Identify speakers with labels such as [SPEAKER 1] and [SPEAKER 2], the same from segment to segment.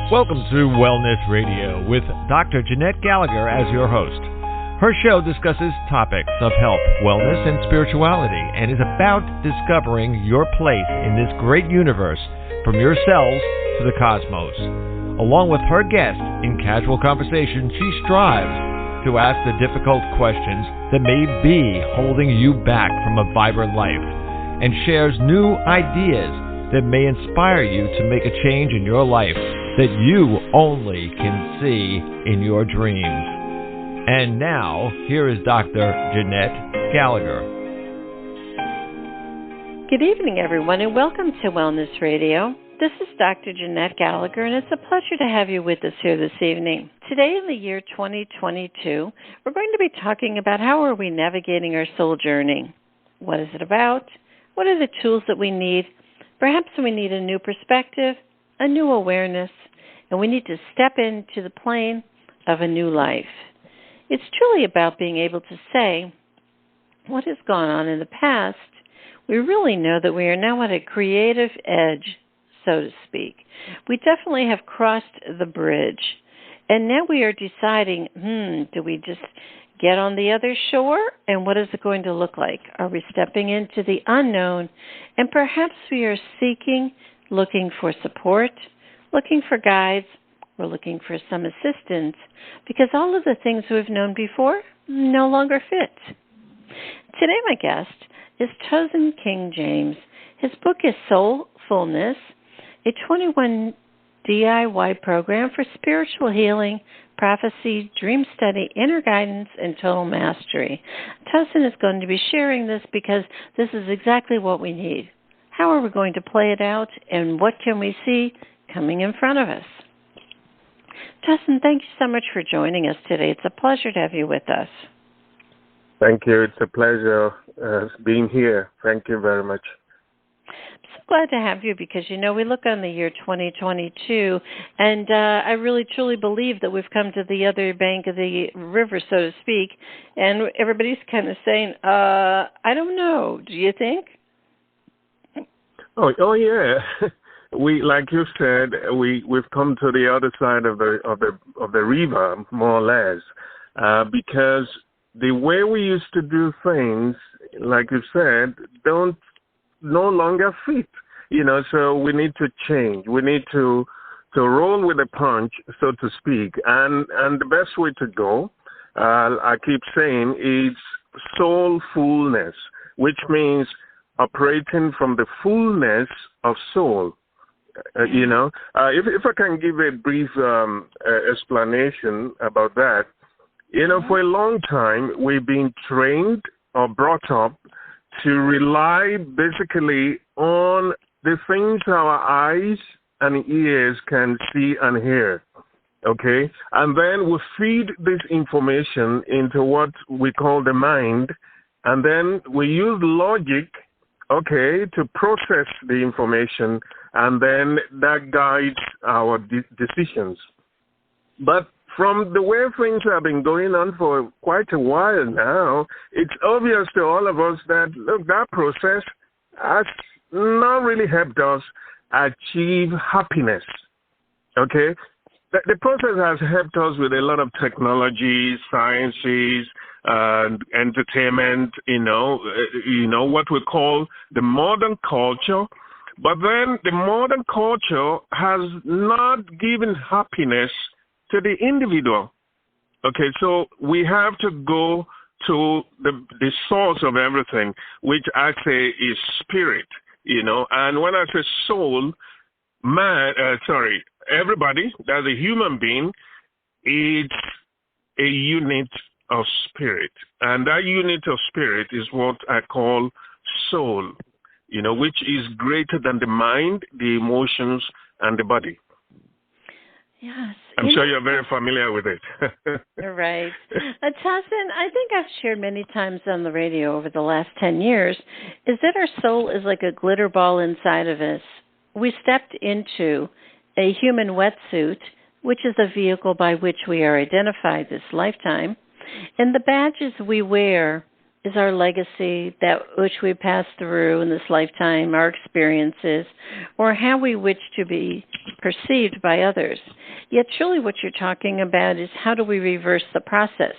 [SPEAKER 1] Welcome to Wellness Radio with Dr. Jeanette-Gallagher as your host. Her show discusses topics of health, wellness, and spirituality, and is about discovering your place in this great universe, from your cells to the cosmos. Along with her guest, in casual conversation, she strives to ask the difficult questions that may be holding you back from a vibrant life, and shares new ideas that may inspire you to make a change in your life that you only can see in your dreams. And now, here is Dr. Jeanette-Gallagher.
[SPEAKER 2] Good evening, everyone, and welcome to Wellness Radio. This is Dr. Jeanette-Gallagher, and it's a pleasure to have you with us here this evening. Today in the year 2022, we're going to be talking about how are we navigating our soul journey. What is it about? What are the tools that we need? Perhaps we need a new perspective, a new awareness, and we need to step into the plane of a new life. It's truly about being able to say, what has gone on in the past? We really know that we are now at a creative edge, so to speak. We definitely have crossed the bridge. And now we are deciding, do we just get on the other shore? And what is it going to look like? Are we stepping into the unknown? And perhaps we are seeking, looking for support, looking for guides, we're looking for some assistance, because all of the things we've known before no longer fit. Today my guest is Tosin King James. His book is Soul-Fullness, a 21 DIY program for spiritual healing, prophecy, dream study, inner guidance, and total mastery. Tosin is going to be sharing this because this is exactly what we need. How are we going to play it out, and what can we see coming in front of us? Tosin, thank you so much for joining us today. It's a pleasure to have you with us.
[SPEAKER 3] Thank you. It's a pleasure being here. Thank you very much.
[SPEAKER 2] I'm so glad to have you because, we look on the year 2022, and I really, truly believe that we've come to the other bank of the river, so to speak, and everybody's kind of saying, I don't know. Do you think?
[SPEAKER 3] Oh yeah. We, like you said, we've come to the other side of the river, more or less, because the way we used to do things, like you said, don't no longer fit. So we need to change. We need to roll with the punch, so to speak. And the best way to go, I keep saying, is soulfulness, which means operating from the fullness of soul. If I can give a brief explanation about that, for a long time we've been trained or brought up to rely basically on the things our eyes and ears can see and hear, okay? And then we feed this information into what we call the mind, and then we use logic, okay, to process the information, and then that guides our decisions. But from the way things have been going on for quite a while now, it's obvious to all of us that, look, that process has not really helped us achieve happiness, okay? The process has helped us with a lot of technology, sciences, entertainment, what we call the modern culture. But then the modern culture has not given happiness to the individual. Okay, so we have to go to the source of everything, which I say is spirit, And when I say soul, everybody, that's a human being, is a unit of spirit. And that unit of spirit is what I call soul, which is greater than the mind, the emotions, and the body.
[SPEAKER 2] Yes.
[SPEAKER 3] I'm sure you're very familiar with it.
[SPEAKER 2] Right. Tosin, I think I've shared many times on the radio over the last 10 years, is that our soul is like a glitter ball inside of us. We stepped into a human wetsuit, which is a vehicle by which we are identified this lifetime. And the badges we wear is our legacy, that which we pass through in this lifetime, our experiences, or how we wish to be perceived by others. Yet truly what you're talking about is how do we reverse the process?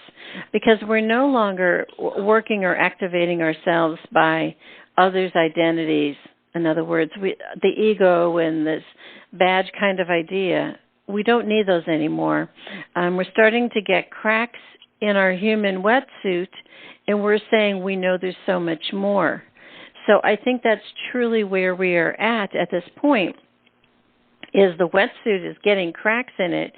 [SPEAKER 2] Because we're no longer working or activating ourselves by others' identities. In other words, the ego and this badge kind of idea, we don't need those anymore. We're starting to get cracks in our human wetsuit, and we're saying we know there's so much more. So I think that's truly where we are at this point, is the wetsuit is getting cracks in it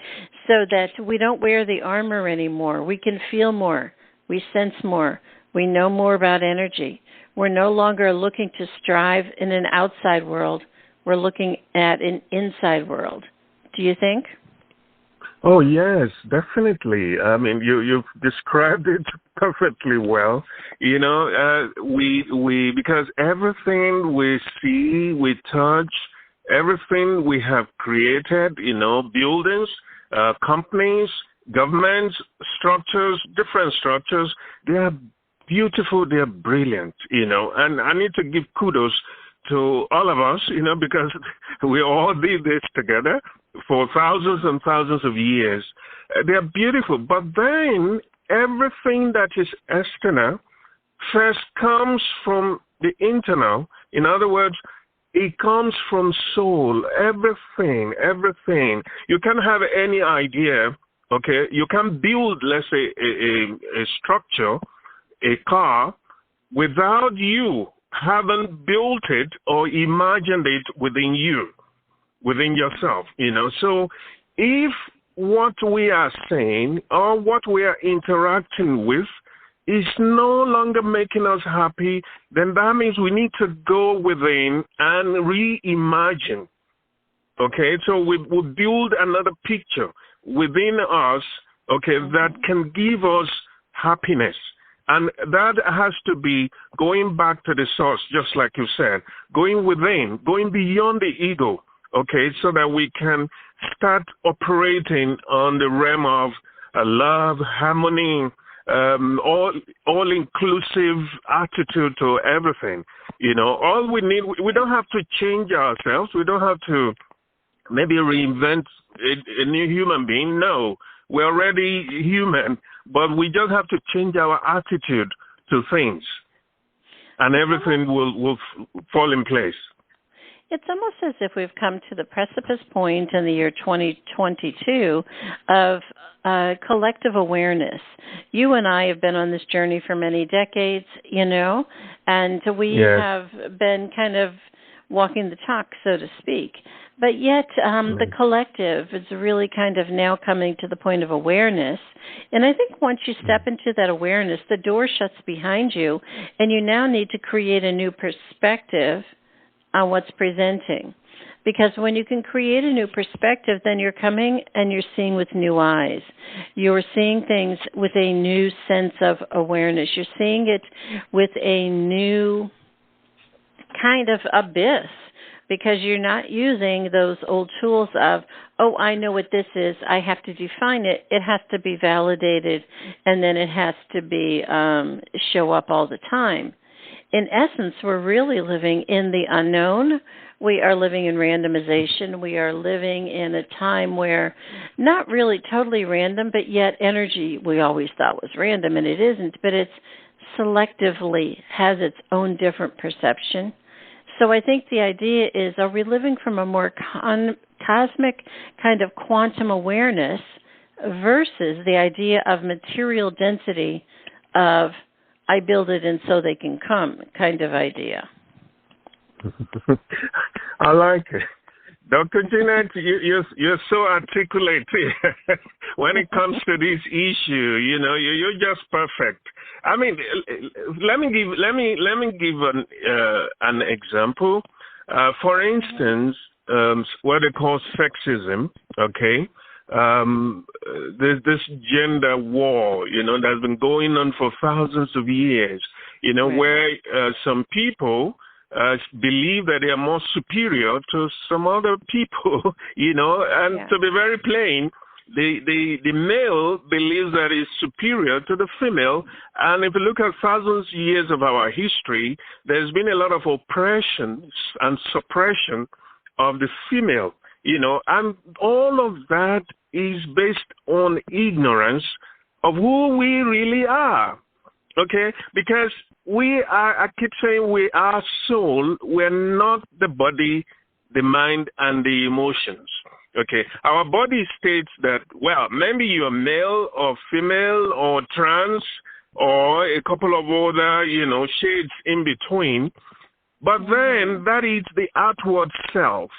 [SPEAKER 2] so that we don't wear the armor anymore. We can feel more. We sense more. We know more about energy. We're no longer looking to strive in an outside world. We're looking at an inside world. Do you think?
[SPEAKER 3] Oh, yes, definitely. I mean, you've described it perfectly well. You know, because everything we see, we touch, everything we have created, you know, buildings, companies, governments, structures, different structures, they are beautiful, they are brilliant, you know, and I need to give kudos to all of us, you know, because we all did this together for thousands and thousands of years. They are beautiful, but then everything that is external first comes from the internal. In other words, it comes from soul, everything. You can't have any idea, okay? You can build, let's say, a structure, a car, without you having built it or imagined it within you, within yourself, you know. So if what we are saying or what we are interacting with is no longer making us happy, then that means we need to go within and reimagine. Okay, so we build another picture within us, okay, that can give us happiness. And that has to be going back to the source, just like you said, going within, going beyond the ego, okay, so that we can start operating on the realm of love, harmony, all-inclusive attitude to everything. You know, all we need, we don't have to change ourselves. We don't have to maybe reinvent a new human being. No, we're already human, but we just have to change our attitude to things, and everything will fall in place.
[SPEAKER 2] It's almost as if we've come to the precipice point in the year 2022 of collective awareness. You and I have been on this journey for many decades, you know, and we have been kind of walking the talk, so to speak. But yet the collective is really kind of now coming to the point of awareness. And I think once you step into that awareness, the door shuts behind you, and you now need to create a new perspective on what's presenting. Because when you can create a new perspective, then you're coming and you're seeing with new eyes. You're seeing things with a new sense of awareness. You're seeing it with a new kind of abyss, because you're not using those old tools of, oh, I know what this is, I have to define it. It has to be validated, and then it has to be show up all the time. In essence, we're really living in the unknown. We are living in randomization. We are living in a time where not really totally random, but yet energy we always thought was random, and it isn't, but it's selectively has its own different perception. So I think the idea is, are we living from a more cosmic kind of quantum awareness versus the idea of material density of I build it and so they can come kind of idea?
[SPEAKER 3] I like it. Dr. Jeanette, you're so articulate when it comes to this issue. You know, you're just perfect. I mean, let me give an example. For instance, what they call sexism. Okay, there's this gender war, you know, that's been going on for thousands of years. You know, where some people believe that they are more superior to some other people, you know, and to be very plain, The male believes that it's superior to the female. And if you look at thousands of years of our history, there's been a lot of oppression and suppression of the female, and all of that is based on ignorance of who we really are, okay? Because I keep saying we are soul. We're not the body, the mind, and the emotions. Okay, our body states that, well, maybe you're male or female or trans or a couple of other, shades in between. But then that is the outward self,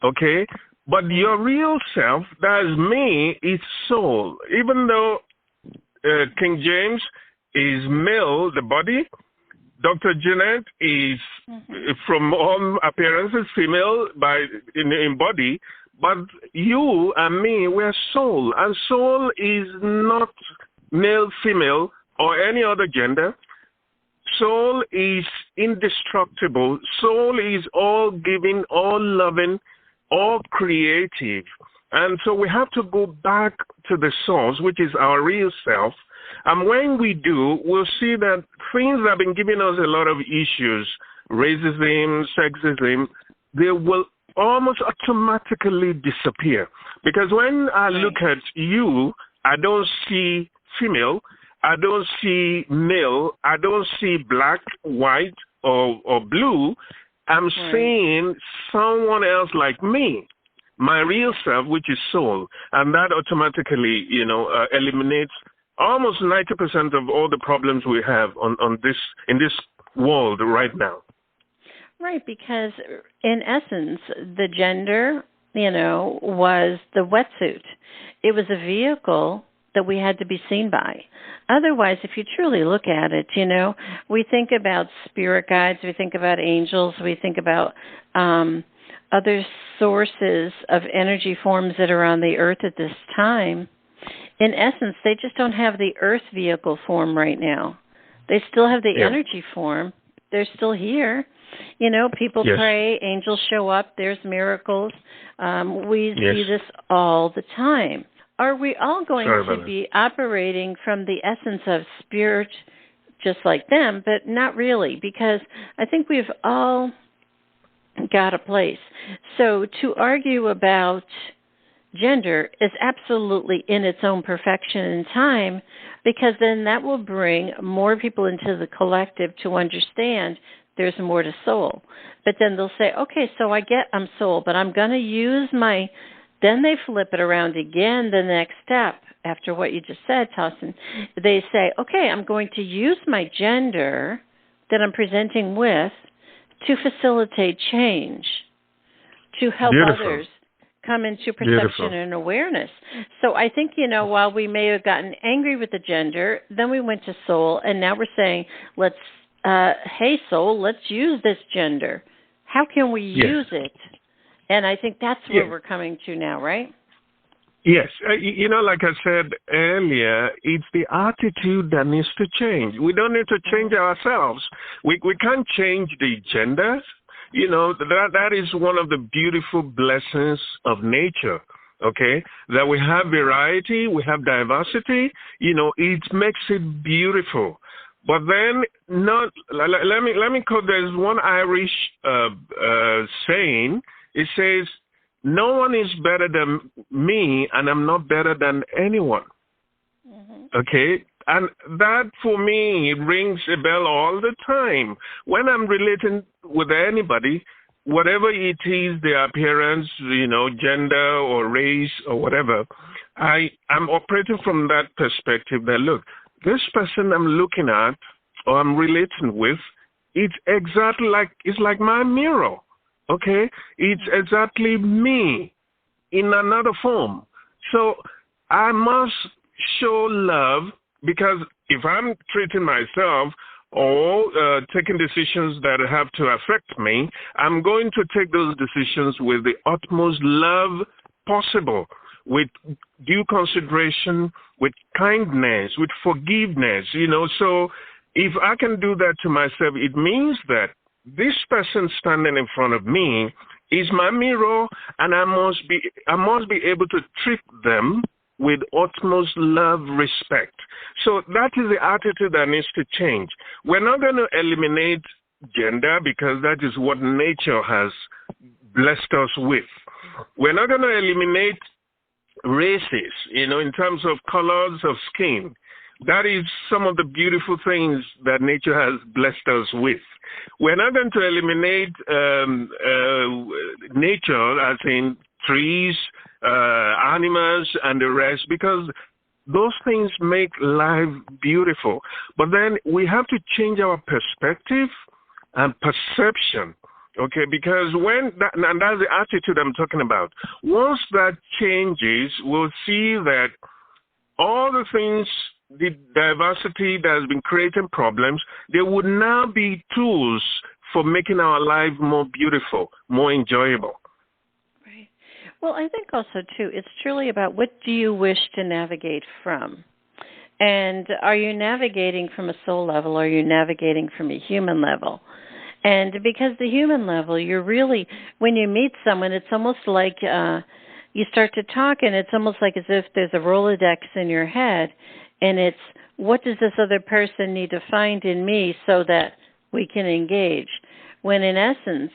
[SPEAKER 3] okay? But your real self, that is me, is soul. Even though King James is male, the body, Dr. Jeanette is, from all appearances, female in body. But you and me, we're soul. And soul is not male, female, or any other gender. Soul is indestructible. Soul is all giving, all loving, all creative. And so we have to go back to the source, which is our real self. And when we do, we'll see that things that have been giving us a lot of issues, racism, sexism, they will almost automatically disappear. Because when I look at you, I don't see female, I don't see male, I don't see black, white, or blue. I'm seeing someone else like me, my real self, which is soul. And that automatically, eliminates almost 90% of all the problems we have in this world right now.
[SPEAKER 2] Right, because in essence, the gender, was the wetsuit. It was a vehicle that we had to be seen by. Otherwise, if you truly look at it, we think about spirit guides, we think about angels, we think about other sources of energy forms that are on the earth at this time. In essence, they just don't have the earth vehicle form right now. They still have the energy form. They're still here. People pray, angels show up, there's miracles. We see this all the time. Are we all going to be operating from the essence of spirit just like them? But not really, because I think we've all got a place. So to argue about gender is absolutely in its own perfection and time, because then that will bring more people into the collective to understand there's more to soul. But then they'll say, okay, so I get I'm soul, but I'm going to use then they flip it around again, the next step, after what you just said, Tosin. They say, okay, I'm going to use my gender that I'm presenting with to facilitate change, to help others come into perception and awareness. So I think, while we may have gotten angry with the gender, then we went to soul, and now we're saying, hey, soul, let's use this gender. How can we use it? And I think that's where we're coming to now, right?
[SPEAKER 3] Yes. Like I said earlier, it's the attitude that needs to change. We don't need to change ourselves. We can't change the genders. That is one of the beautiful blessings of nature, okay? That we have variety, we have diversity, it makes it beautiful. But then, let me quote, there's one Irish saying. It says, no one is better than me, and I'm not better than anyone. Okay? And that, for me, rings a bell all the time. When I'm relating with anybody, whatever it is, their appearance, gender or race or whatever, I'm operating from that perspective that, look, this person I'm looking at or I'm relating with, it's exactly it's like my mirror. Okay? It's exactly me in another form. So I must show love, because if I'm treating myself or taking decisions that have to affect me, I'm going to take those decisions with the utmost love possible, with due consideration, with kindness, with forgiveness, So if I can do that to myself, it means that this person standing in front of me is my mirror, and I must be able to treat them with utmost love, respect. So that is the attitude that needs to change. We're not going to eliminate gender because that is what nature has blessed us with. We're not going to eliminate races, in terms of colors of skin. That is some of the beautiful things that nature has blessed us with. We're not going to eliminate nature, as in trees, animals, and the rest, because those things make life beautiful. But then we have to change our perspective and perception. Okay, because and that's the attitude I'm talking about. Once that changes, we'll see that all the things, the diversity that has been creating problems, there would now be tools for making our life more beautiful, more enjoyable.
[SPEAKER 2] Right. Well, I think also, too, it's truly about what do you wish to navigate from? And are you navigating from a soul level, or are you navigating from a human level? And because the human level, you're really, when you meet someone, it's almost like you start to talk, and it's almost like as if there's a Rolodex in your head, and it's, what does this other person need to find in me so that we can engage? When in essence,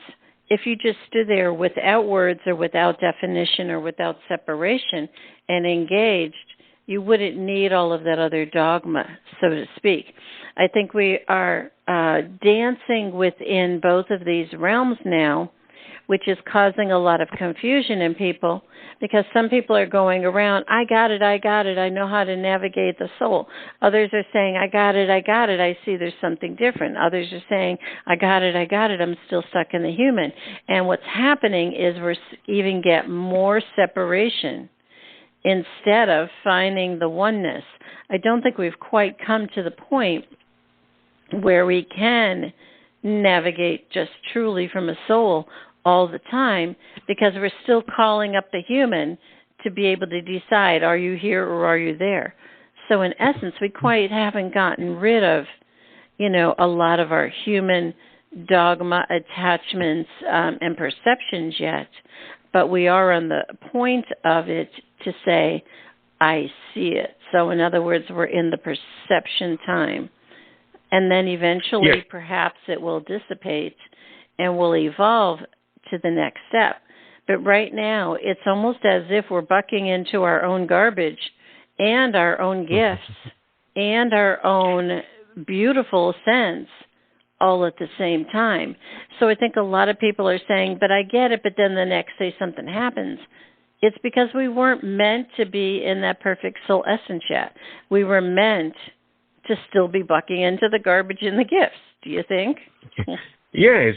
[SPEAKER 2] if you just stood there without words or without definition or without separation and engaged, you wouldn't need all of that other dogma, so to speak. I think we are dancing within both of these realms now, which is causing a lot of confusion in people, because some people are going around, I got it, I know how to navigate the soul. Others are saying, I got it, I see there's something different. Others are saying, I got it, I'm still stuck in the human. And what's happening is we're even get more separation instead of finding the oneness. I don't think we've quite come to the point where we can navigate just truly from a soul all the time, because we're still calling up the human to be able to decide, are you here or are you there? So in essence, we quite haven't gotten rid of, a lot of our human dogma, attachments, and perceptions yet, but we are on the point of it to say, I see it. So in other words, we're in the perception time. And then eventually, perhaps it will dissipate and will evolve to the next step. But right now, it's almost as if we're bucking into our own garbage and our own gifts and our own beautiful sense all at the same time. So I think a lot of people are saying, but I get it, but then the next day something happens. It's because we weren't meant to be in that perfect soul essence yet. We were meant to still be bucking into the garbage and the gifts. Do you think?
[SPEAKER 3] Yes.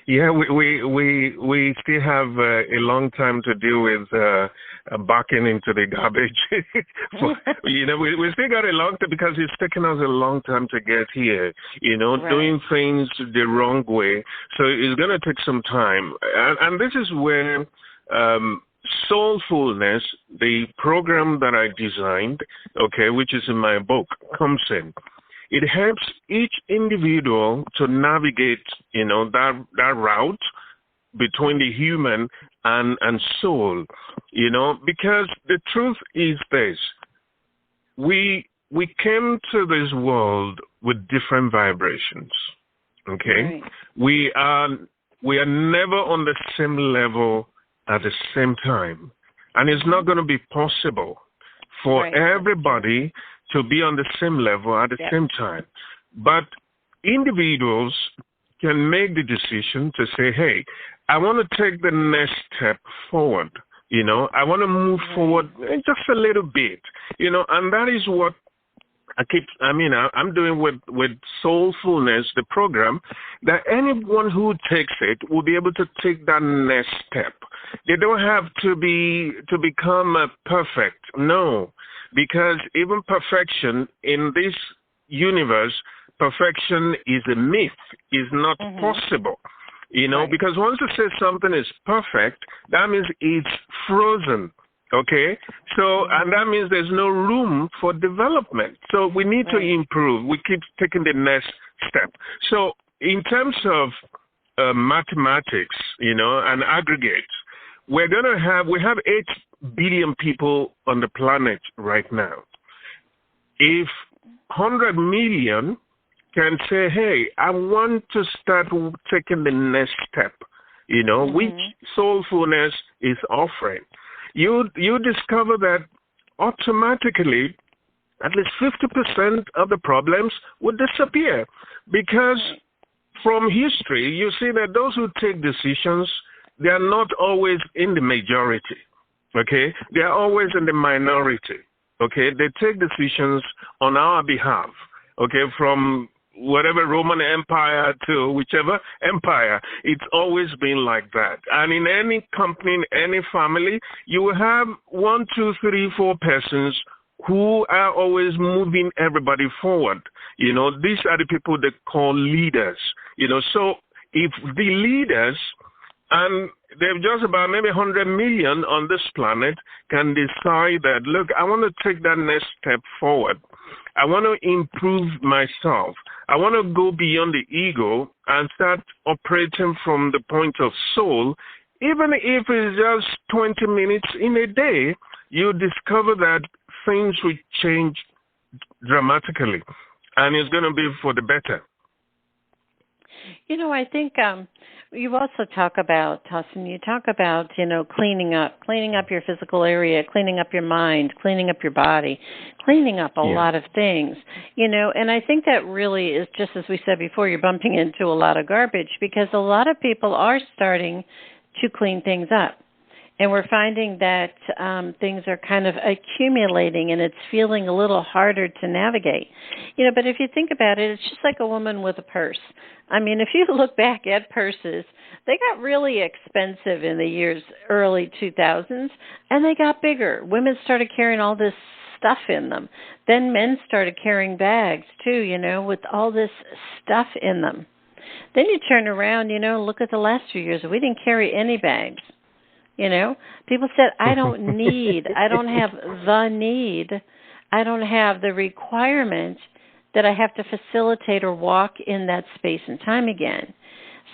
[SPEAKER 3] We still have a long time to deal with bucking into the garbage. We still got a long time, because it's taken us a long time to get here, right. Doing things the wrong way. So it's going to take some time. And this is where Soul-Fullness, the program that I designed, which is in my book, comes in. It helps each individual to navigate, that route between the human and soul, because the truth is this: we came to this world with different vibrations. Okay, right. We are never on the same level at the same time, and it's not going to be possible for everybody to be on the same level at the same time. But individuals can make the decision to say, hey, I want to take the next step forward. I want to move forward just a little bit, and that is what I'm doing with Soul-Fullness, the program, that anyone who takes it will be able to take that next step. They don't have to become perfect. No. Because even perfection in this universe, perfection is a myth, is not possible. Because once you say something is perfect, that means it's frozen. Okay? So, and that means there's no room for development. So we need to improve. We keep taking the next step. So in terms of mathematics, and aggregates, we have 8 billion people on the planet right now. If 100 million can say, hey, I want to start taking the next step, which soulfulness is offering, you discover that automatically at least 50% of the problems would disappear, because from history, you see that those who take decisions, they are not always in the majority, okay? They are always in the minority, okay? They take decisions on our behalf, okay? From whatever Roman Empire to whichever empire, it's always been like that. And in any company, in any family, you will have 1, 2, 3, 4 persons who are always moving everybody forward. These are the people they call leaders. So if the leaders, and they've just about maybe 100 million on this planet, can decide that, look, I want to take that next step forward. I want to improve myself. I want to go beyond the ego and start operating from the point of soul. Even if it's just 20 minutes in a day, you discover that things will change dramatically, and it's going to be for the better.
[SPEAKER 2] I think you also talk about, Tosin, cleaning up your physical area, cleaning up your mind, cleaning up your body, cleaning up a lot of things, and I think that really is, just as we said before, you're bumping into a lot of garbage, because a lot of people are starting to clean things up. And we're finding that things are kind of accumulating, and it's feeling a little harder to navigate. But if you think about it, it's just like a woman with a purse. I mean, if you look back at purses, they got really expensive in the early 2000s, and they got bigger. Women started carrying all this stuff in them. Then men started carrying bags, too, with all this stuff in them. Then you turn around, look at the last few years. We didn't carry any bags. People said, I don't have the need. I don't have the requirement that I have to facilitate or walk in that space and time again.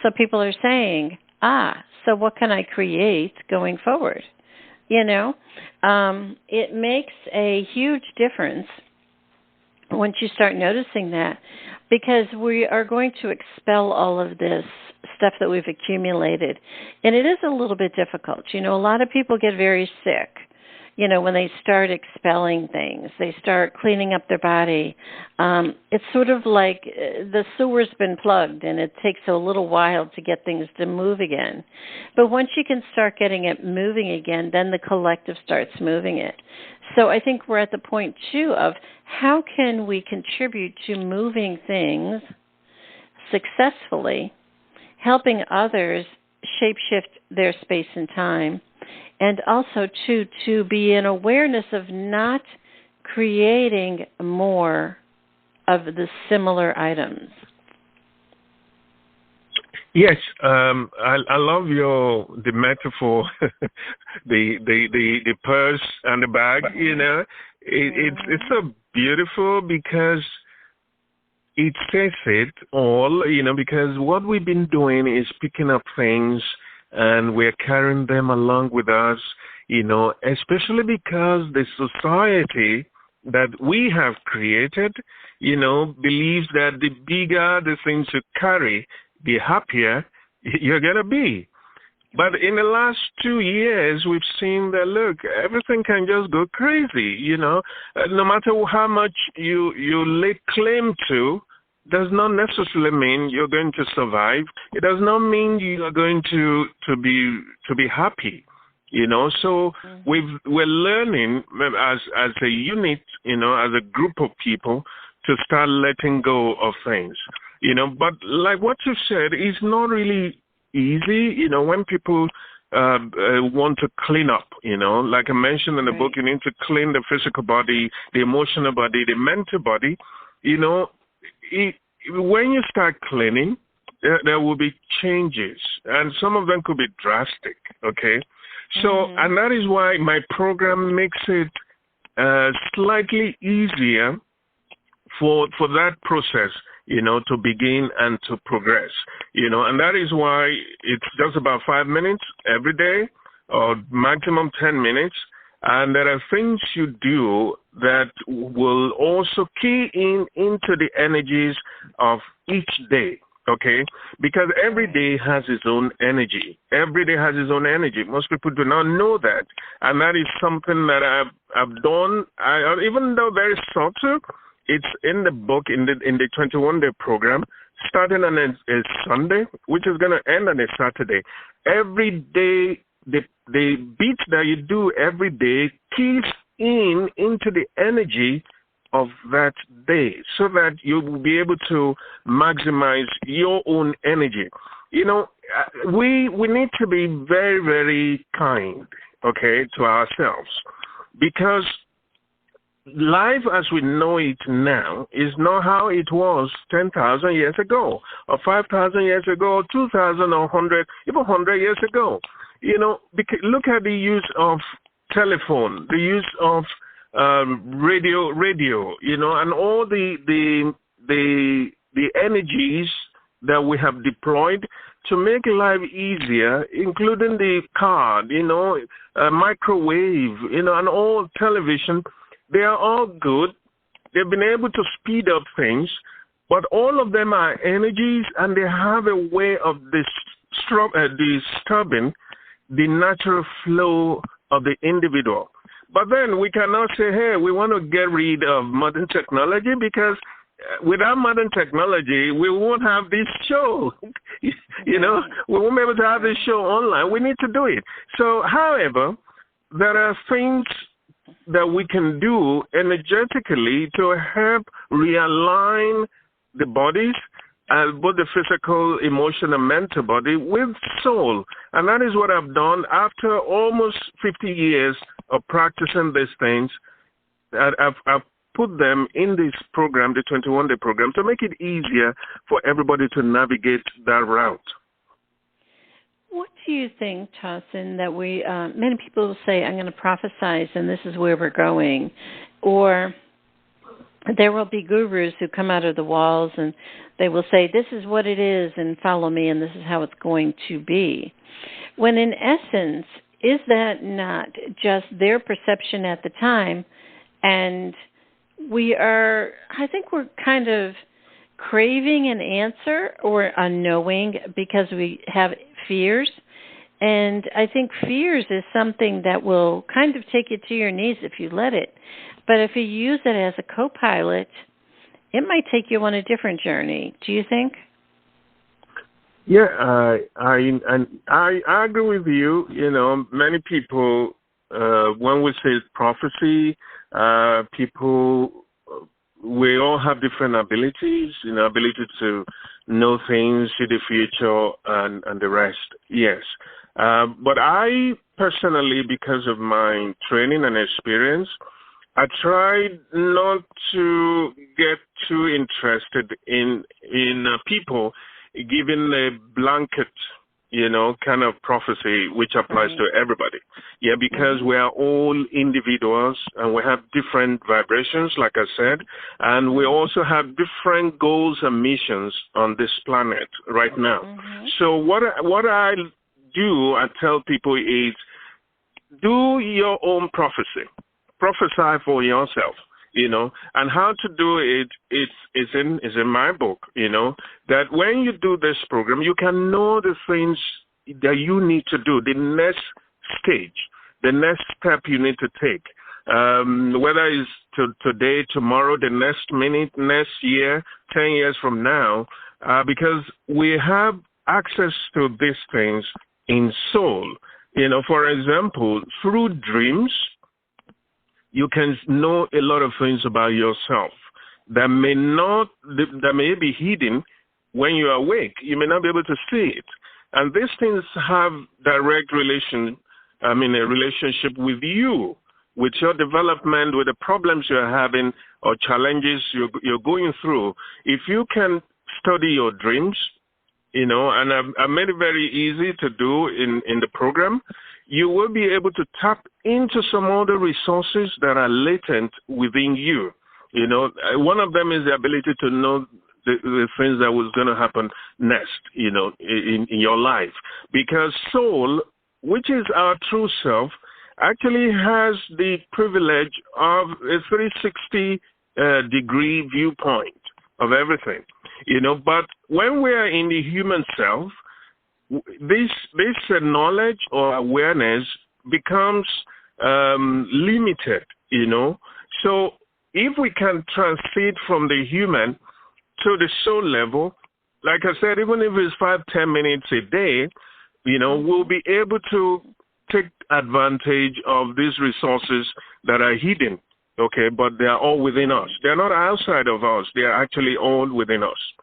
[SPEAKER 2] So people are saying, so what can I create going forward? It makes a huge difference once you start noticing that, because we are going to expel all of this stuff that we've accumulated. And it is a little bit difficult. A lot of people get very sick, when they start expelling things. They start cleaning up their body. It's sort of like the sewer's been plugged, and it takes a little while to get things to move again. But once you can start getting it moving again, then the collective starts moving it. So I think we're at the point, too, of how can we contribute to moving things successfully, helping others shapeshift their space and time, and also, too, to be in awareness of not creating more of the similar items.
[SPEAKER 3] Yes, I love the metaphor, the purse and the bag. It's so beautiful, because it says it all. Because what we've been doing is picking up things and we're carrying them along with us. Especially because the society that we have created, believes that the bigger the things you carry, the happier you're going to be. But in the last 2 years, we've seen that, look, everything can just go crazy, no matter how much you lay claim to, does not necessarily mean you're going to survive. It does not mean you are going to be happy, So we're learning as a unit, as a group of people, to start letting go of things. But like what you said, it's not really easy, when people want to clean up, like I mentioned in the book, you need to clean the physical body, the emotional body, the mental body. When you start cleaning, there will be changes, and some of them could be drastic, okay? So, and that is why my program makes it slightly easier for that process, to begin and to progress, and that is why it's just about 5 minutes every day or maximum 10 minutes. And there are things you do that will also key into the energies of each day, okay? Because every day has its own energy. Every day has its own energy. Most people do not know that. And that is something that I've done, even though very subtle. It's in the book, in the 21-day program, starting on a Sunday, which is going to end on a Saturday. Every day, the beats that you do every day keys into the energy of that day so that you will be able to maximize your own energy. We need to be very, very kind, okay, to ourselves, because life as we know it now is not how it was 10,000 years ago, or 5,000 years ago, or 2,000, or 100, even 100 years ago. Look at the use of telephone, the use of radio, and all the energies that we have deployed to make life easier, including the car, microwave, and all television. They are all good. They've been able to speed up things, but all of them are energies, and they have a way of disturbing the natural flow of the individual. But then we cannot say, hey, we want to get rid of modern technology, because without modern technology, we won't have this show. We won't be able to have this show online. We need to do it. So, however, there are things that we can do energetically to help realign the bodies, both the physical, emotional, and mental body with soul. And that is what I've done after almost 50 years of practicing these things. I've put them in this program, the 21-day program, to make it easier for everybody to navigate that route.
[SPEAKER 2] What do you think, Tosin, that many people will say, I'm going to prophesize and this is where we're going, or there will be gurus who come out of the walls and they will say, this is what it is and follow me and this is how it's going to be. When in essence, is that not just their perception at the time? And I think we're kind of craving an answer or a knowing because we have fears. And I think fears is something that will kind of take you to your knees if you let it. But if you use it as a co-pilot, it might take you on a different journey. Do you think?
[SPEAKER 3] Yeah, I agree with you. Many people, when we say prophecy, we all have different abilities, ability to know things, see the future, and the rest. Yes. But I personally, because of my training and experience, I tried not to get too interested in people giving a blanket, kind of prophecy which applies to everybody. Yeah, because we are all individuals and we have different vibrations, like I said, and we also have different goals and missions on this planet right now. Mm-hmm. So what I do, I tell people is, do your own prophecy. Prophesy for yourself, and how to do it is in my book, that when you do this program, you can know the things that you need to do, the next stage, the next step you need to take, whether it's today, tomorrow, the next minute, next year, 10 years from now, because we have access to these things in soul. For example, through dreams, you can know a lot of things about yourself that may be hidden when you are awake. You may not be able to see it. And these things have direct a relationship with you, with your development, with the problems you're having or challenges you're going through. If you can study your dreams, and I've made it very easy to do in the program, you will be able to tap into some other resources that are latent within you. One of them is the ability to know the things that was going to happen next, in your life. Because soul, which is our true self, actually has the privilege of a 360 degree viewpoint of everything, But when we are in the human self, this knowledge or awareness becomes limited, So if we can transit from the human to the soul level, like I said, even if it's 5-10 minutes a day, we'll be able to take advantage of these resources that are hidden, okay? But they are all within us. They're not outside of us. They are actually all within us.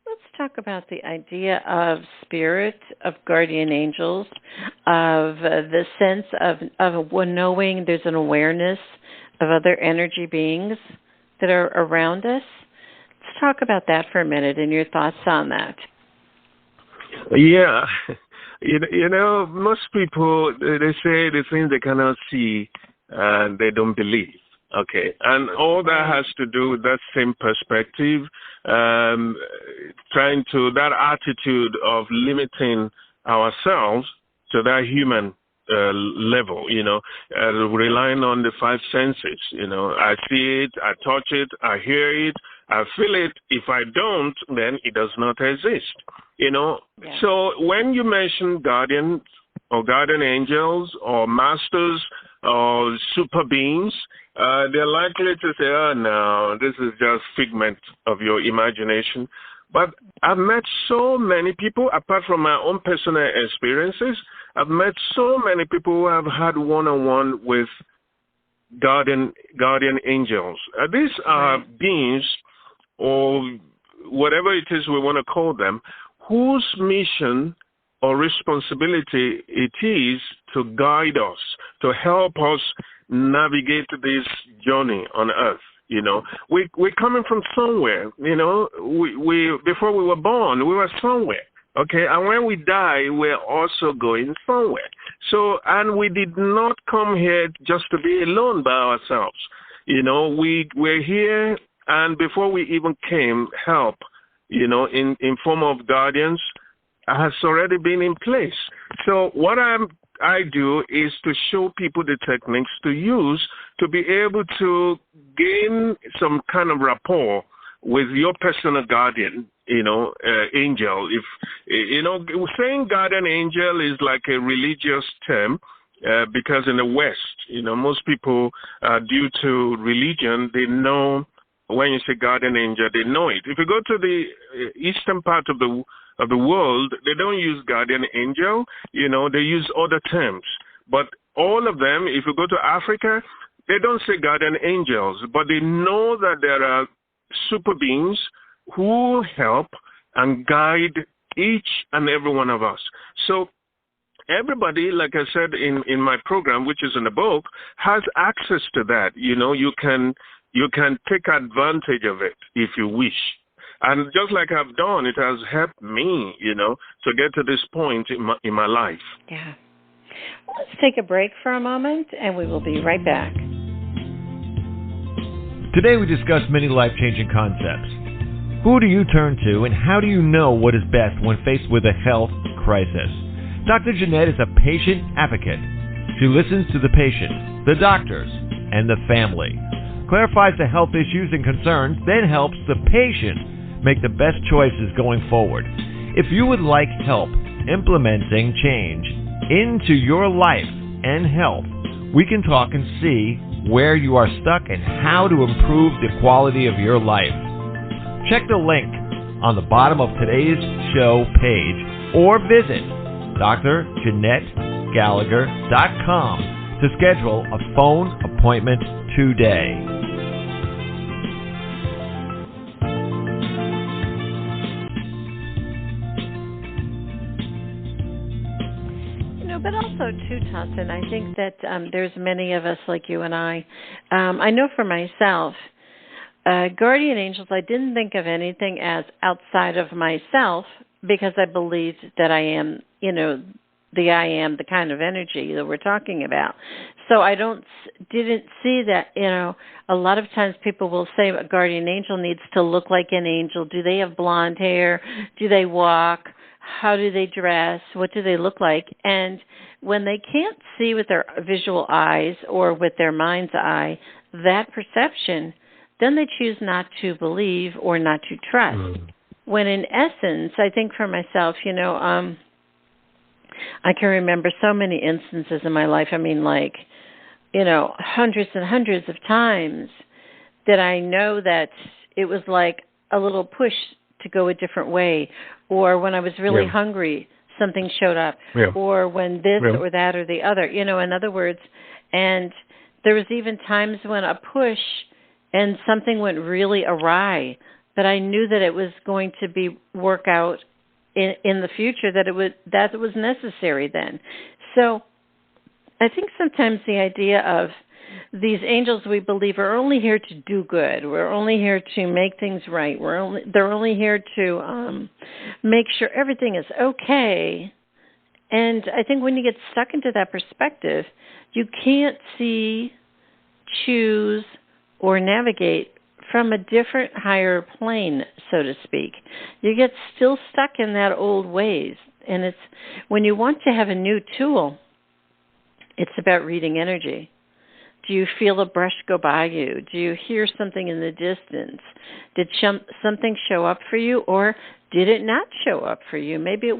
[SPEAKER 2] Let's talk about the idea of spirit, of guardian angels, of the sense of knowing there's an awareness of other energy beings that are around us. Let's talk about that for a minute and your thoughts on that.
[SPEAKER 3] Yeah. Most people, they say the things they cannot see and they don't believe. Okay. And all that has to do with that same perspective, that attitude of limiting ourselves to that human level, relying on the five senses. I see it, I touch it, I hear it, I feel it. If I don't, then it does not exist. Yeah. So when you mention guardians or guardian angels or masters or super beings, they're likely to say, oh, no, this is just figment of your imagination. But I've met so many people, apart from my own personal experiences, I've met so many people who have had one-on-one with guardian angels. These are beings, or whatever it is we want to call them, whose mission or responsibility it is to guide us, to help us navigate this journey on earth. We're coming from somewhere. We before we were born, we were somewhere. Okay, and when we die, we're also going somewhere. So, and we did not come here just to be alone by ourselves. We're here, and before we even came, help, in form of guardians, has already been in place. So what I do is to show people the techniques to use to be able to gain some kind of rapport with your personal guardian, angel. If, saying guardian angel is like a religious term, because in the West, most people, due to religion, they know when you say guardian angel, they know it. If you go to the eastern part of the world, they don't use guardian angel, they use other terms. But all of them, if you go to Africa, they don't say guardian angels, but they know that there are super beings who help and guide each and every one of us. So everybody, like I said in my program, which is in the book, has access to that. You can take advantage of it if you wish. And just like I've done, it has helped me, to get to this point in my life.
[SPEAKER 2] Yeah. Let's take a break for a moment, and we will be right back.
[SPEAKER 1] Today we discuss many life-changing concepts. Who do you turn to, and how do you know what is best when faced with a health crisis? Dr. Jeanette is a patient advocate. She listens to the patient, the doctors, and the family, clarifies the health issues and concerns, then helps the patient make the best choices going forward. If you would like help implementing change into your life and health, we can talk and see where you are stuck and how to improve the quality of your life. Check the link on the bottom of today's show page or visit dr.jeanette-gallagher.com to schedule a phone appointment today.
[SPEAKER 2] But also, too, Tosin, I think that there's many of us like you and I. I know for myself, guardian angels, I didn't think of anything as outside of myself because I believed that I am, the I am, the kind of energy that we're talking about. So I didn't see that, a lot of times people will say a guardian angel needs to look like an angel. Do they have blonde hair? Do they walk? How do they dress? What do they look like? And when they can't see with their visual eyes or with their mind's eye that perception, then they choose not to believe or not to trust. When in essence, I think for myself, I can remember so many instances in my life. I mean, hundreds and hundreds of times that I know that it was like a little push to go a different way. Or when I was really hungry, something showed up. Or when this or that or the other, in other words. And there was even times when a push and something went really awry, but I knew that it was going to be work out in the future, that it was necessary then. So I think sometimes the idea of these angels we believe are only here to do good. We're only here to make things right. They're only here to make sure everything is okay. And I think when you get stuck into that perspective, you can't see, choose, or navigate from a different higher plane, so to speak. You get still stuck in that old ways. And it's when you want to have a new tool, it's about reading energy. Do you feel a brush go by you? Do you hear something in the distance? Did something show up for you, or did it not show up for you? Maybe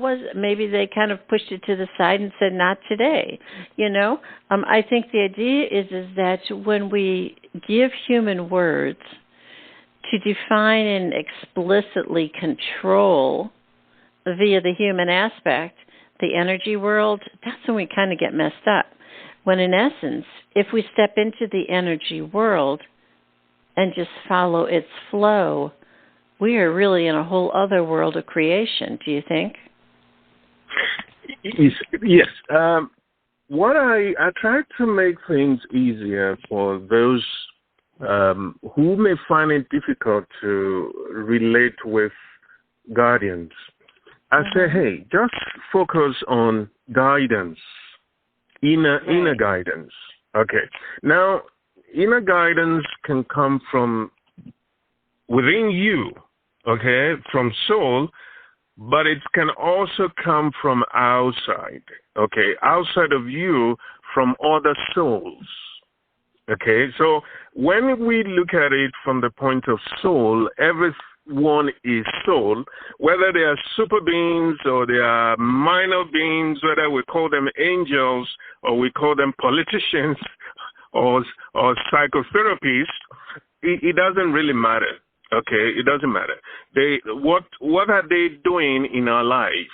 [SPEAKER 2] they kind of pushed it to the side and said, not today. I think the idea is that when we give human words to define and explicitly control via the human aspect, the energy world, that's when we kind of get messed up. When in essence, if we step into the energy world and just follow its flow, we are really in a whole other world of creation, do you think?
[SPEAKER 3] Yes. What I try to make things easier for those who may find it difficult to relate with guardians. I say, hey, just focus on guidance. Inner guidance. Okay. Now, inner guidance can come from within you, okay, from soul, but it can also come from outside, okay, outside of you, from other souls. Okay, so when we look at it from the point of soul, everyone is soul, whether they are super beings or they are minor beings, whether we call them angels or we call them politicians or psychotherapists, it doesn't really matter. Okay, it doesn't matter. What are they doing in our life?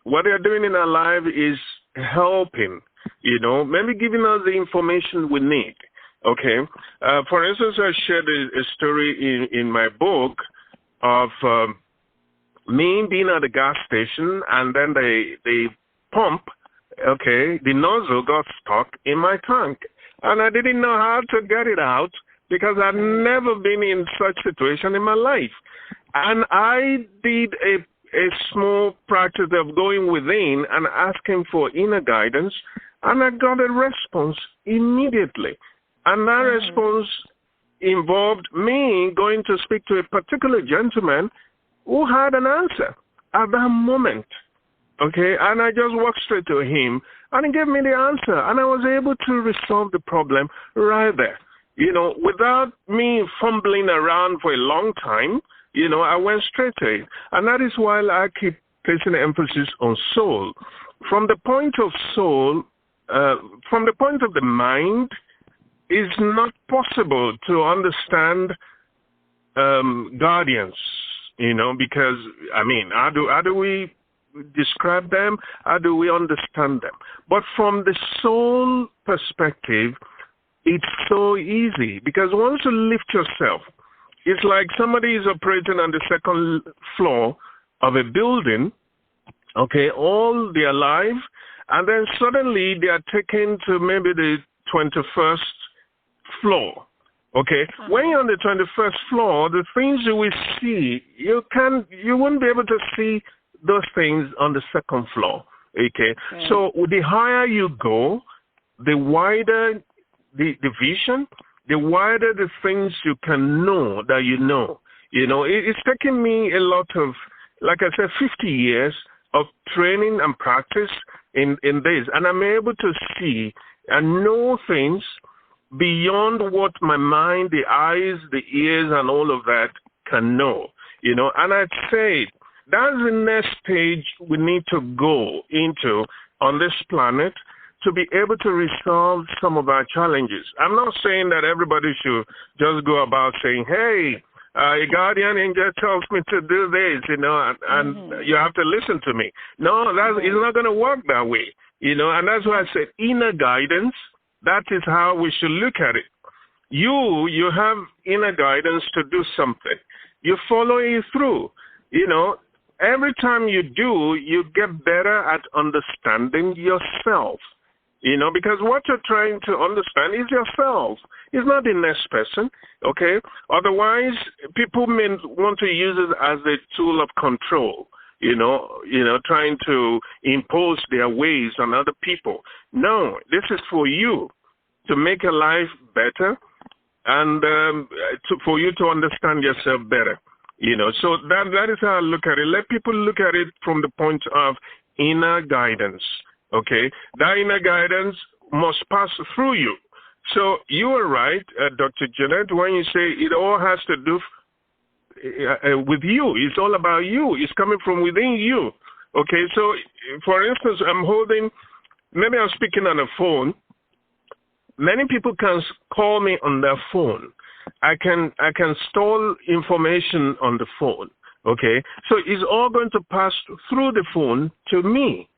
[SPEAKER 3] What they are doing in our life is helping, maybe giving us the information we need. Okay. For instance, I shared a story in my book of me being at the gas station, and then the pump, okay, the nozzle got stuck in my tank, and I didn't know how to get it out because I'd never been in such situation in my life. And I did a small practice of going within and asking for inner guidance, and I got a response immediately. And that response involved me going to speak to a particular gentleman who had an answer at that moment. Okay, and I just walked straight to him, and he gave me the answer, and I was able to resolve the problem right there. Without me fumbling around for a long time, I went straight to it. And that is why I keep placing the emphasis on soul. From the point of soul, from the point of the mind, it's not possible to understand guardians, because, how do we describe them? How do we understand them? But from the soul perspective, it's so easy, because once you lift yourself, it's like somebody is operating on the second floor of a building, okay, all their life, and then suddenly they are taken to maybe the 21st floor. Okay, when you're on the 21st floor, the things you will see, you wouldn't be able to see those things on the second floor. Okay, so the higher you go, the wider the vision, the wider the things you can know that you know. It's taken me a lot of, like I said, 50 years of training and practice in this. And I'm able to see and know things beyond what my mind, the eyes, the ears, and all of that can know. And I'd say that's the next stage we need to go into on this planet to be able to resolve some of our challenges. I'm not saying that everybody should just go about saying, hey, a guardian angel tells me to do this, and you have to listen to me. No, it's not going to work that way, and that's why I said inner guidance. That is how we should look at it. You have inner guidance to do something. You follow it through. Every time you do, you get better at understanding yourself. Because what you're trying to understand is yourself. It's not the next person, okay? Otherwise, people may want to use it as a tool of control, trying to impose their ways on other people. No, this is for you to make your life better and for you to understand yourself better, So that is how I look at it. Let people look at it from the point of inner guidance. Okay, that inner guidance must pass through you. So you are right, Dr. Jeanette, when you say it all has to do with you. It's all about you. It's coming from within you. Okay, so for instance, maybe I'm speaking on a phone. Many people can call me on their phone. I can store information on the phone. Okay, so it's all going to pass through the phone to me.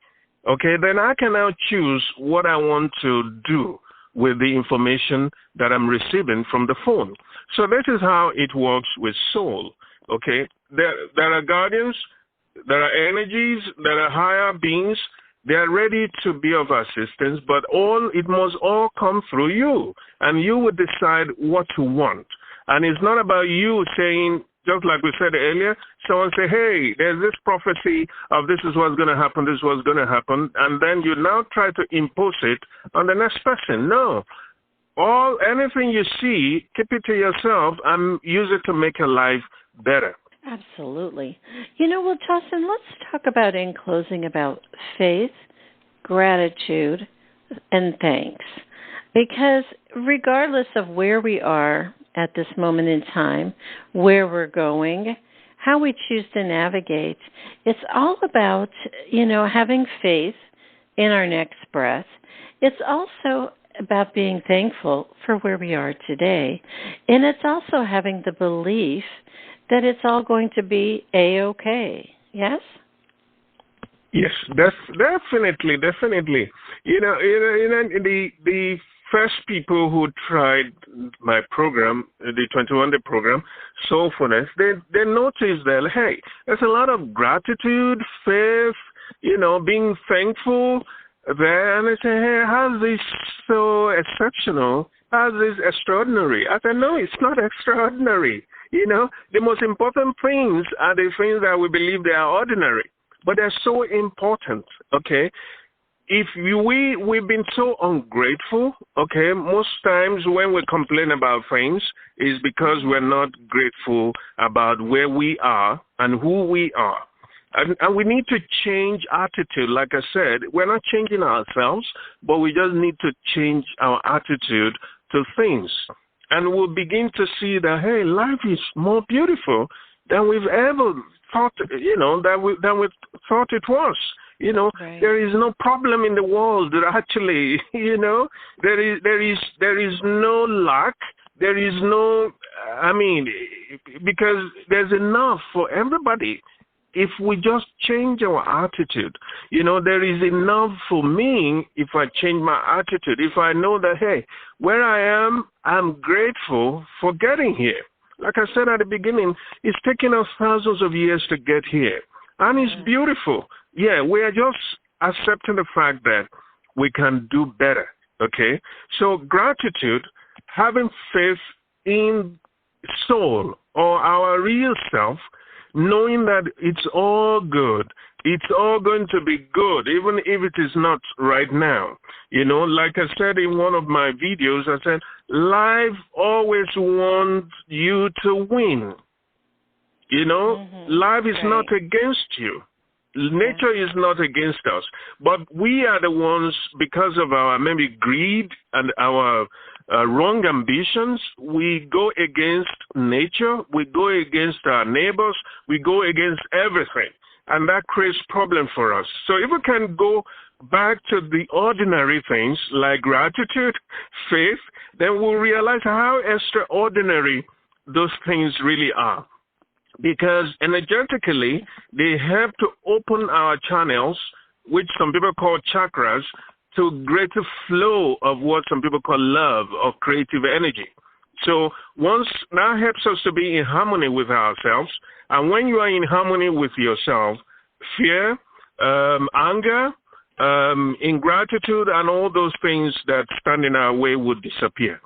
[SPEAKER 3] Okay, then I can now choose what I want to do with the information that I'm receiving from the phone. So this is how it works with soul. Okay, there are guardians, there are energies, there are higher beings. They are ready to be of assistance, but it must all come through you, and you will decide what you want. And it's not about you saying, just like we said earlier, someone say, hey, there's this prophecy of this is what's going to happen, this is what's going to happen, and then you now try to impose it on the next person. No. Anything you see, keep it to yourself and use it to make your life better.
[SPEAKER 2] Absolutely. Well, Tosin, let's talk about, in closing, about faith, gratitude, and thanks. Because regardless of where we are at this moment in time, where we're going, how we choose to navigate, it's all about, having faith in our next breath. It's also about being thankful for where we are today. And it's also having the belief that it's all going to be A-okay. Yes?
[SPEAKER 3] Yes, definitely. The first people who tried my program, the 21-day program, Soul-Fullness, they noticed that, hey, there's a lot of gratitude, faith, being thankful there. And they say, hey, how's this so exceptional? How's this extraordinary? I said, no, it's not extraordinary. The most important things are the things that we believe they are ordinary, but they're so important, okay? If we've been so ungrateful, okay, most times when we complain about things is because we're not grateful about where we are and who we are. And we need to change attitude. Like I said, we're not changing ourselves, but we just need to change our attitude to things. And we'll begin to see that, hey, life is more beautiful than we've ever thought, than we thought it was. Right. There is no problem in the world that actually, there is no lack. There is no, because there's enough for everybody. If we just change our attitude, there is enough for me if I change my attitude. If I know that, hey, where I am, I'm grateful for getting here. Like I said at the beginning, it's taken us thousands of years to get here. And it's beautiful. Yeah, we are just accepting the fact that we can do better, okay? So gratitude, having faith in soul or our real self, knowing that it's all good, It's all going to be good, even if it is not right now. You know, like I said in one of my videos, I said, life always wants you to win. You know, life is not against you. Nature is not against us. But we are the ones, because of our maybe greed and our wrong ambitions, we go against nature, we go against our neighbors, we go against everything. And that creates problem for us. So if we can go back to the ordinary things like gratitude, faith, then we'll realize how extraordinary those things really are. Because energetically, they help to open our channels, which some people call chakras, to greater flow of what some people call love or creative energy. So once that helps us to be in harmony with ourselves, and when you are in harmony with yourself, fear, anger, ingratitude, and all those things that stand in our way would disappear.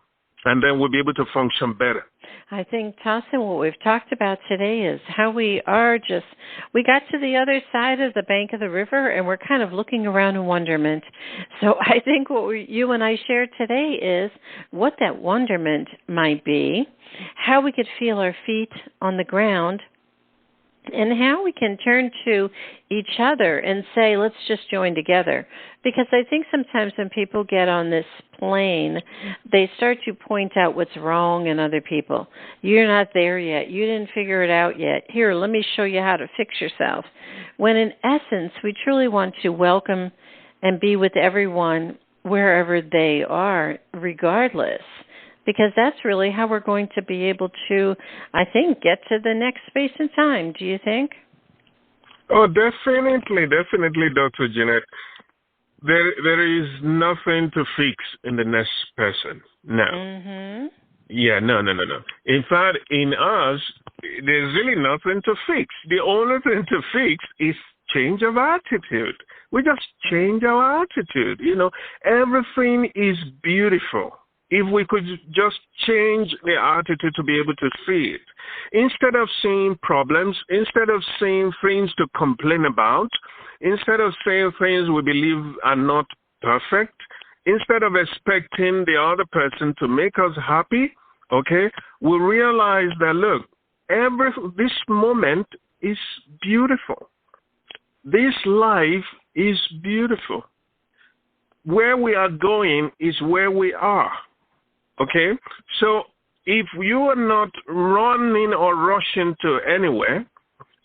[SPEAKER 3] And then we'll be able to function better.
[SPEAKER 2] I think, Tosin, what we've talked about today is how we got to the other side of the bank of the river, and we're kind of looking around in wonderment. So I think what you and I shared today is what that wonderment might be, how we could feel our feet on the ground, and how we can turn to each other and say, let's just join together. Because I think sometimes when people get on this plane, they start to point out what's wrong in other people. You're not there yet. You didn't figure it out yet. Here, let me show you how to fix yourself. When in essence, we truly want to welcome and be with everyone wherever they are, regardless. Because that's really how we're going to be able to, I think, get to the next space and time. Do you think?
[SPEAKER 3] Oh, definitely, Dr. Jeanette. There is nothing to fix in the next person. No. Yeah, no. In fact, in us, there's really nothing to fix. The only thing to fix is change of attitude. We just change our attitude. You know, everything is beautiful. If we could just change the attitude to be able to see it. Instead of seeing problems, instead of seeing things to complain about, instead of saying things we believe are not perfect, instead of expecting the other person to make us happy, okay, we realize that, look, this moment is beautiful. This life is beautiful. Where we are going is where we are. Okay, so if you are not running or rushing to anywhere,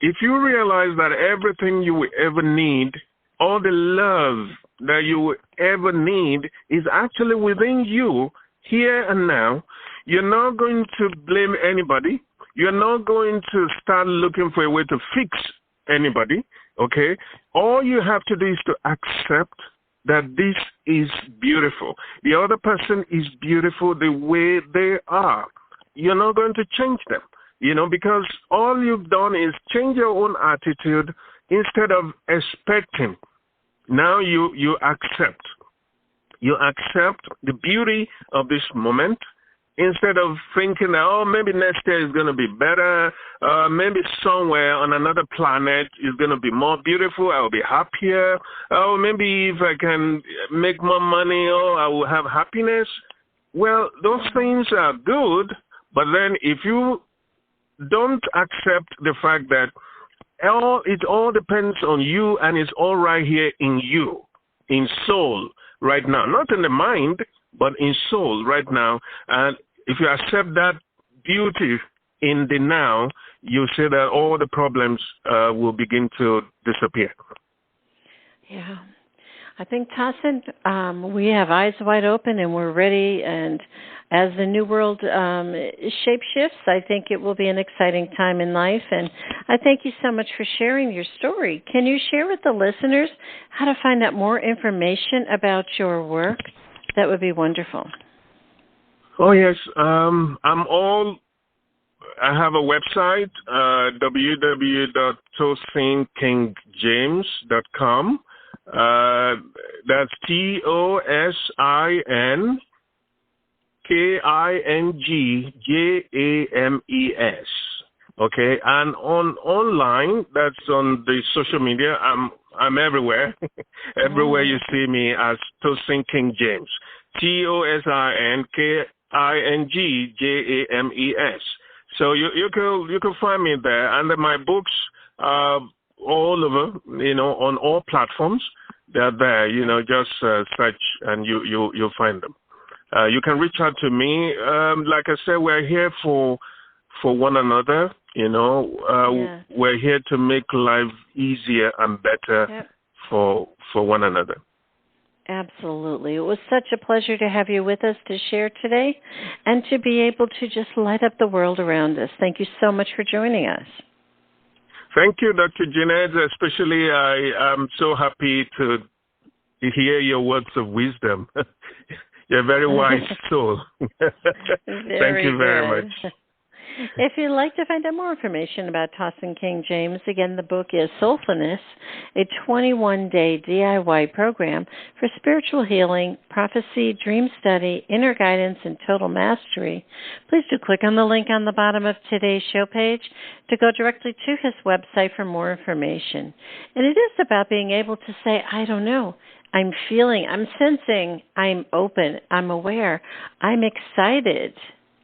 [SPEAKER 3] if you realize that everything you will ever need, all the love that you will ever need is actually within you, here and now, you're not going to blame anybody. You're not going to start looking for a way to fix anybody, okay? All you have to do is to accept that this is beautiful. The other person is beautiful the way they are. You're not going to change them, you know, because all you've done is change your own attitude instead of expecting. Now you accept. You accept the beauty of this moment instead of thinking that, oh, maybe next year is going to be better. Maybe somewhere on another planet is going to be more beautiful. I will be happier. Oh, maybe if I can make more money, oh, I will have happiness. Well, those things are good, but then if you don't accept the fact that it all depends on you and it's all right here in you, in soul right now, not in the mind, but in soul right now. And if you accept that beauty in the now, you see that all the problems will begin to disappear.
[SPEAKER 2] Yeah. I think, Tosin, we have eyes wide open and we're ready. And as the new world shape shifts, I think it will be an exciting time in life. And I thank you so much for sharing your story. Can you share with the listeners how to find out more information about your work? That would be wonderful.
[SPEAKER 3] Oh, yes. I have a website, www.tosinkingjames.com. That's TOSINKINGJAMES. Okay, and online, that's on the social media. I'm everywhere. Everywhere you see me as Tosin King James. TOSINKINGJAMES. So you can find me there, and then my books all over, on all platforms. They're there. Just search and you'll find them. You can reach out to me. Like I said, we're here for one another. We're here to make life easier and better for one another.
[SPEAKER 2] Absolutely. It was such a pleasure to have you with us to share today and to be able to just light up the world around us. Thank you so much for joining us.
[SPEAKER 3] Thank you, Dr. Jeanette. Especially, I am so happy to hear your words of wisdom. You're a very wise soul. Thank you very much.
[SPEAKER 2] If you'd like to find out more information about Tosin King James, again, the book is Soul-Fullness, a 21-day DIY program for spiritual healing, prophecy, dream study, inner guidance, and total mastery. Please do click on the link on the bottom of today's show page to go directly to his website for more information. And it is about being able to say, I don't know. I'm feeling, I'm sensing, I'm open, I'm aware, I'm excited,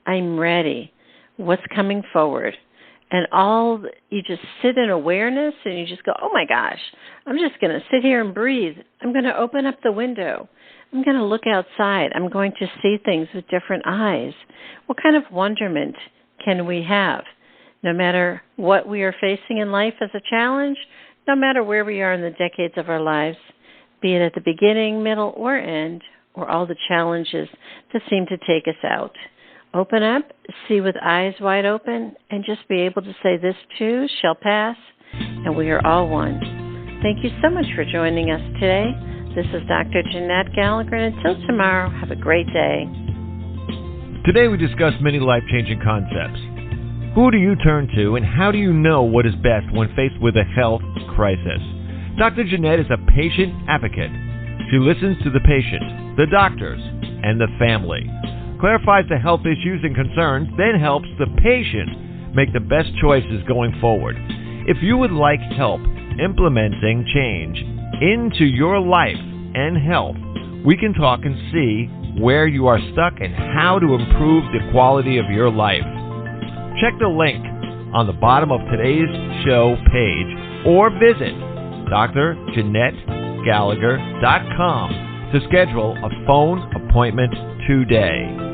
[SPEAKER 2] I'm ready. What's coming forward? And you just sit in awareness and you just go, oh my gosh, I'm just going to sit here and breathe. I'm going to open up the window. I'm going to look outside. I'm going to see things with different eyes. What kind of wonderment can we have? No matter what we are facing in life as a challenge, no matter where we are in the decades of our lives, be it at the beginning, middle, or end, or all the challenges that seem to take us out. Open up, see with eyes wide open, and just be able to say, this too shall pass, and we are all one. Thank you so much for joining us today. This is Dr. Jeanette-Gallagher, and until tomorrow, have a great day.
[SPEAKER 1] Today we discussed many life-changing concepts. Who do you turn to, and how do you know what is best when faced with a health crisis? Dr. Jeanette is a patient advocate. She listens to the patient, the doctors, and the family, clarifies the health issues and concerns, then helps the patient make the best choices going forward. If you would like help implementing change into your life and health, we can talk and see where you are stuck and how to improve the quality of your life. Check the link on the bottom of today's show page or visit dr.jeanette-gallagher.com to schedule a phone appointment today.